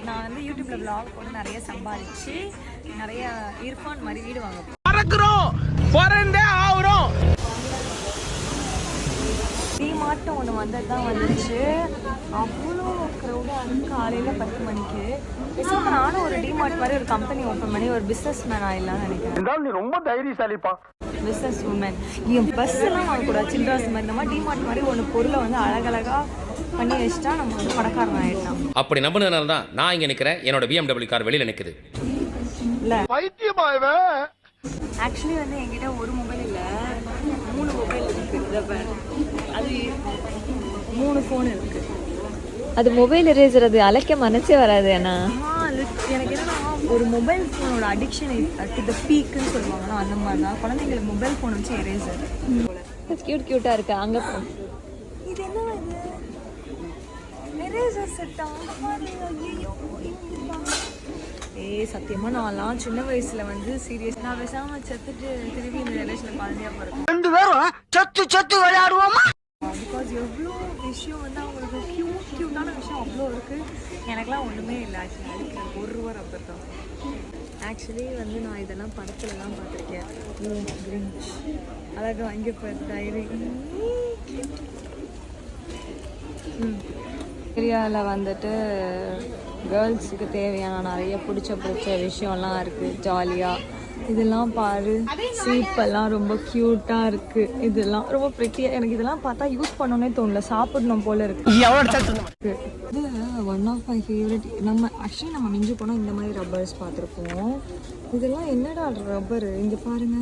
நான் வந்து யூடியூப்ல vlog போட்டு நிறைய சம்பாதிச்சு நிறைய இர்ஃபான் மாதிரி வீடு வாங்க டிமார்ட் ஒன்று வந்தது தான் வந்துச்சு. அவ்வளோ க்ரௌடாக இருக்கு காலையில் 10 மணிக்கு. பேசாம நானும் ஒரு டிமார்ட் மாதிரி ஒரு கம்பெனி ஓப்பன் பண்ணி ஒரு பிஸ்னஸ் மேன் ஆயிடலாம்னு நினைக்கிறேன். நீ ரொம்ப தைரியசாலிப்பா. பிஸ்னஸ் உமன் என் பஸ் எல்லாம் வாங்கக்கூடாது. சில்ட்ரன்ஸ் மாதிரி இந்த மாதிரி டிமார்ட் மாதிரி ஒன்று பொருளை வந்து அழகழகா பண்ணி வச்சுட்டா நம்ம வந்து பணக்காரன் ஆயிடலாம். அப்படி நம்பினதுனால தான் நான் இங்கே நிற்கிறேன். என்னோட BMW கார் வெளியில் நிற்குது. இல்லை பைத்தியமாயவே. ஆக்சுவலி வந்து என்கிட்ட ஒரு மொபைல் இல்லை, 3 மொபைல் இருக்குது. அது 3 ஃபோன் இருக்குது. அது மொபைல் எரேசர், அது அழைக்க மனசே வராது. ஏன்னா எனக்கு என்னன்னா ஒரு மொபைல் ஃபோனோட அடிக்ஷன் டு த பீக்குன்னு சொல்லுவாங்கன்னா அந்த மாதிரி தான் குழந்தைங்களுக்கு மொபைல் ஃபோன் வச்சு எரேசர். கியூட் கியூட்டாக இருக்கு. அங்கே இது என்ன இது எரேசர் செட்டா? சத்தியமா நான்லாம் சின்ன வயசுல வந்து சீரியஸ் நான் பேசாம செத்துட்டு திரும்பி இந்த ரிலேஷன்ல குழந்தையா பிறக்கும். 2 பேரும் சத்து விளையாடுவோமா? பிகாஸ் எவ்வளோ விஷயம் வந்து அவங்களுக்கு கியூட்டான விஷயம் அவ்வளோ இருக்கு. எனக்குலாம் ஒன்றுமே இல்லை. ஆக்சுவலி ஒரு ரூபா ரப்பர் தான். ஆக்சுவலி வந்து நான் இதெல்லாம் படத்துலலாம் பார்த்துருக்கேன். அழகாக வாங்கி டைரி ஏரியாவில் வந்துட்டு கேர்ள்ஸுக்கு தேவையான நிறைய பிடிச்ச விஷயம்லாம் இருக்குது. ஜாலியாக இதெல்லாம் பாரு, சீப்பெல்லாம் ரொம்ப க்யூட்டாக இருக்குது. இதெல்லாம் ரொம்ப ப்ரிட்டியாக. எனக்கு இதெல்லாம் பார்த்தா யூஸ் பண்ணோன்னே தோணல, சாப்பிடணும் போல இருக்குது. இது ஒன் ஆஃப் மை ஃபேவரட். நம்ம ஆக்சுவலி நம்ம மிஞ்சி போனால் இந்த மாதிரி ரப்பர்ஸ் பார்த்துருப்போம். இதெல்லாம் என்னடா ரப்பரு, இங்கே பாருங்க.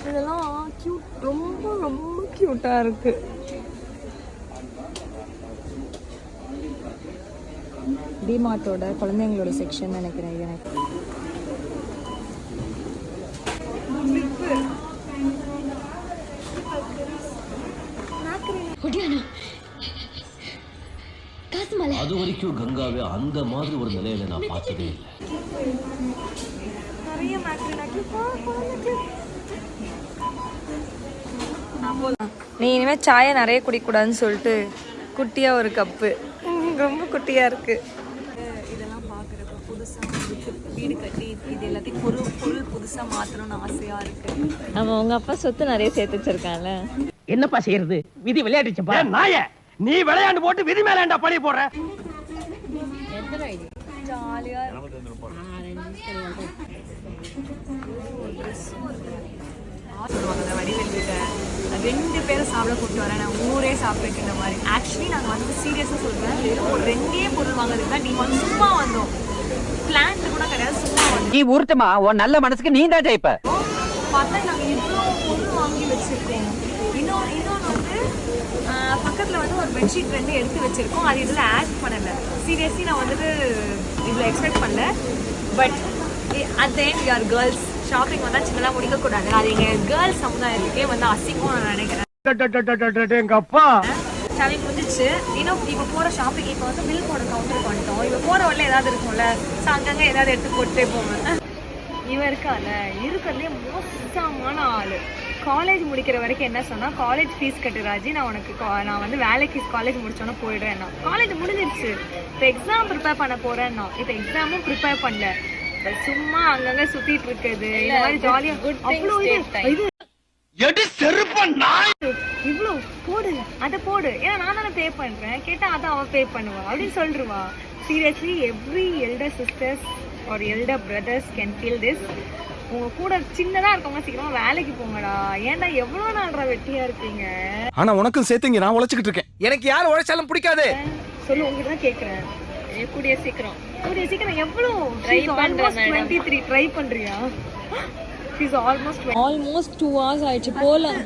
இதெல்லாம் க்யூட், ரொம்ப ரொம்ப க்யூட்டாக இருக்குது. டிமார்ட்டோட குழந்தைங்களோட செக்ஷன் நினைக்கிறேன். எனக்கு அது வரைக்கும் கங்காவே அந்த மாதிரி ஒரு நிலையில நான் பார்த்ததே இல்லை. நீ இனிமேல் சாயை நிறைய குடிக்கூடாதுன்னு சொல்லிட்டு குட்டியாக ஒரு கப்பு, ரொம்ப குட்டியாக இருக்குது. இதெல்லாம் பார்க்குறப்ப புதுசாக வீடு கட்டி இது எல்லாத்தையும் பொருள் புதுசாக மாற்றணும்னு ஆசையாக இருக்குது. நம்ம உங்கள் அப்பா சொத்து நிறைய சேர்த்து வச்சிருக்கான்ல. என்னப்பா செய்யறது, விதி விளையாடுச்சுப்பா. நாய நீ விளையாண்டு போட்டு விதி மேலேண்டா பழி போடுற. ஜாலியாக வடிவேல் வீட்டை 2 பேரை சாப்பிட கூப்பிட்டு வரேன். நான் ஊரே சாப்பிட்டு இந்த மாதிரி. ஆக்சுவலி நாங்கள் வந்து சீரியஸாக சொல்கிறேன், ஒரு 2 பொருள் வாங்குறதுக்கு தான் நீங்கள் வந்து சும்மா வந்தோம். பிளான்ட் கூட கிடையாது, சும்மா வந்தோம். நீ ஊர்த்தமா உன் நல்ல மனசுக்கு நீ தான் ஜெயிப்ப. பார்த்தா நாங்கள் இவ்வளோ பொருள் வாங்கி வச்சுருக்கோம். இன்னொன்று வந்து பக்கத்தில் வந்து ஒரு பெட்ஷீட் 2 எடுத்து வச்சுருக்கோம். அது இதில் ஆட் பண்ணலை. சீரியஸ்லி நான் வந்துட்டு இதில் எக்ஸ்பெக்ட் பண்ணல. But at the end we are girls. Shopping வந்தால் சின்னதாக முடிக்கக்கூடாது. அது எங்கள் கேர்ள்ஸ் சமுதாயத்துக்கே வந்து அசிங்கம் நான் நினைக்கிறேன். எங்க அப்பா ஷாப்பிங் முடிஞ்சிச்சு. இன்னும் இப்போ போகிற ஷாப்பிங் இப்போ வந்து பில் போட கவுண்டருக்கு வந்துட்டோம். இப்போ போகிற வரல ஏதாவது இருக்கும்ல, ஸோ அங்கங்கே ஏதாவது எடுத்து போட்டே போவேன். இவன் இருக்கால இருக்கிறதுலே மோசமான ஆள். காலேஜ் முடிக்கிற வரைக்கும் என்ன சொன்னால், காலேஜ் ஃபீஸ் கட்டு ராஜி, நான் வந்து வேலைக்கு காலேஜ் முடிச்சோன்னா போயிடுறேன்னா. காலேஜ் முடிஞ்சிருச்சு, இப்போ எக்ஸாம் ப்ரிப்பேர் பண்ண போகிறேன்னா. இப்போ எக்ஸாமும் ப்ரிப்பேர் பண்ணல, சும்மா அங்கங்கே சுற்றிட்டு இருக்குது. இந்த மாதிரி ஜாலியாக அவ்வளோ இது இவ்வளோ போடு, அதை போடு, ஏன்னா நான் தானே பே பண்ணுறேன், கேட்டால் அதை அவள் பே பண்ணுவா அப்படின்னு சொல்லிடுவா. சீரியஸ்லி எவ்ரி எல்டர் சிஸ்டர்ஸ் ஒரு elder brothers can feel this. உங்கள் கூட சின்னதாக இருக்கவங்க சீக்கிரமாக வேலைக்கு போங்கடா. ஏன்டா எவ்வளோ நாள்ரா வெட்டியாக இருக்கீங்க? ஆனா உனக்கும் சேர்த்துங்க, நான் உழைச்சிக்கிட்டு இருக்கேன். எனக்கு யார் உழைச்சாலும் பிடிக்காது. சொல்லு, உங்ககிட்ட தான் கேட்குறேன். கூடிய சீக்கிரம் எவ்வளோ ட்ரை பண்ணுறேன். 23 ட்ரை பண்ணுறியா? ஆல்மோஸ்ட் 2 hours ஆயிடுச்சு. போகலாம்.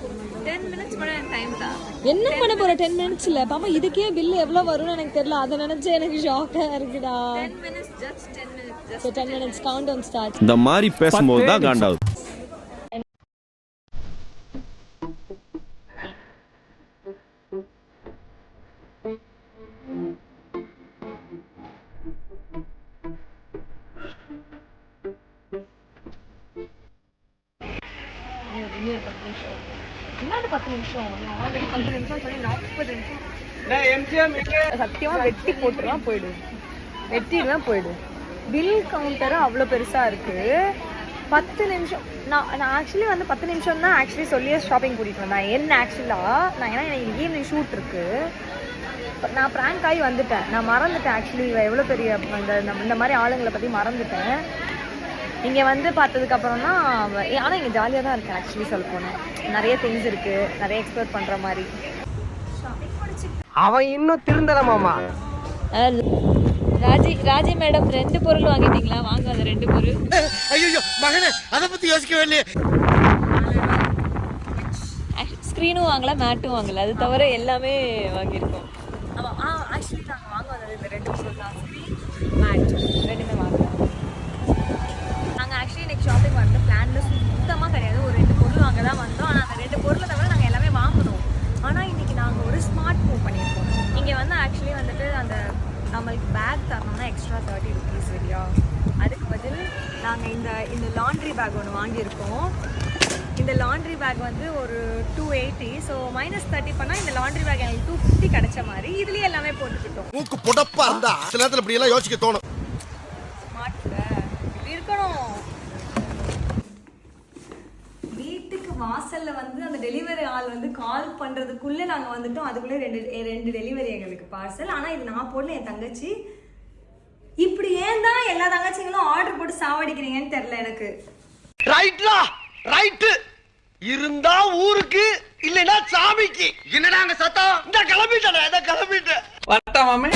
10 minutes கூட டைம் தான். என்ன பண்ண போற 10 minutes இல்ல பாப்பா. இதுக்கே பில் எவ்வளவு வரும்னு எனக்கு தெரியல. அதை நினைச்சு எனக்கு ஷாக்கா இருக்குடா. 10 minutes, just 10 minutes. So 10 minutes countdown starts. இந்த மாதிரி பேசும்போது தான் காண்டாவுது. இன்னொரு 10 நிமிஷம். 10 நிமிஷம் சொல்லி 40 நிமிஷம். சத்தியமா வெட்டி போட்டுருவான் போயிடு, வெட்டிடுவேன் போயிடு. பில் கவுண்டரும் அவ்வளோ பெருசா இருக்கு. 10 நிமிஷம் நான் ஆக்சுவலி வந்து 10 நிமிஷம் தான் ஆக்சுவலி சொல்லியே ஷாப்பிங் கூட்டிகிட்டு வந்தேன். என்ன ஆக்சுவலாக நான் ஏன்னா எனக்கு ஈவினிங் ஷூட் இருக்கு, நான் ப்ராங்க் ஆகி வந்துட்டேன். நான் மறந்துட்டேன் ஆக்சுவலி எவ்வளோ பெரிய இந்த மாதிரி ஆளுங்களை பற்றி மறந்துட்டேன். இங்கே வந்து பார்த்ததுக்கப்புறம் தான், ஆனால் இங்கே ஜாலியாக தான் இருக்கேன் ஆக்சுவலி சொல்ல போனேன். நிறைய திங்ஸ் இருக்குது, நிறைய எக்ஸ்ப்ளோர் பண்ணுற மாதிரி. அவன் இன்னும் திருந்தல மாமா. ராஜி மேடம் 2 பொருள் வாங்கிட்டீங்களா? வாங்க அந்த 2 பொருள். ஐயோ மகனே, அத பத்தி யோசிக்கவே இல்லையே. ஸ்க்ரீனும் வாங்கல, மேட்டும் வாங்கல, அது தவிர எல்லாமே வாங்கியிருக்கோம். ஆமாம், ஆக்சுவலி நாங்கள் வாங்க வந்தது இந்த 2 பொருள் தான், ஸ்க்ரீன் மேட் ரெண்டுமே வாங்கலாம். நாங்கள் ஆக்சுவலி இன்னைக்கு ஷாப்பிங் வந்த பிளானில் சுத்தமாக கிடையாது. ஒரு 2 பொருள் வாங்க தான் வந்தோம். ஆனால் அந்த 2 பொருளை தவிர நாங்கள் எல்லாமே வாங்கணும். ஆனால் இன்றைக்கி நாங்கள் ஒரு ஸ்மார்ட் மூவ் பண்ணியிருக்கோம். இங்கே வந்து ஆக்சுவலி வந்துட்டு அந்த நம்மளுக்கு பேக் தரணும்னா எக்ஸ்ட்ரா 30 rupees இல்லையா, அதுக்கு பதில் நாங்கள் இந்த லாண்ட்ரி பேக் ஒன்று வாங்கியிருக்கோம். இந்த லாண்ட்ரி பேக் வந்து ஒரு 280. ஸோ -30 பண்ணால் இந்த லாண்ட்ரி பேக் எனக்கு 250 கிடைச்ச மாதிரி இதுலேயே எல்லாமே போட்டுக்கிட்டோம். மூக்கு புடப்பா இருந்தா சில நேரத்துல இப்படி எல்லாம் யோசிக்க தோணும். ஸ்மார்ட்ல இருக்கணும். வீட்டுக்கு வாசல்ல வந்து அந்த டெலிவரி ஆள் வந்து கால் பண்றதுக்குள்ள நாங்க வந்துட்டோம். அதுக்குள்ளே ரெண்டு டெலிவரி எங்களுக்கு பார்சல். ஆனா இது நான் போடல, என் தங்கச்சி. இப்படி ஏன் தான் எல்லா தங்கச்சிங்களும் ஆர்டர் போட்டு சாவடிக்கிறீங்கன்னு தெரியல எனக்கு. ரைட்லா ரைட் இருந்தா ஊருக்கு இல்லைன்னா சாமிக்கு. என்னடா அங்க சத்தம்? இந்த கிளம்பிட்டேன். வட்டா மாமே.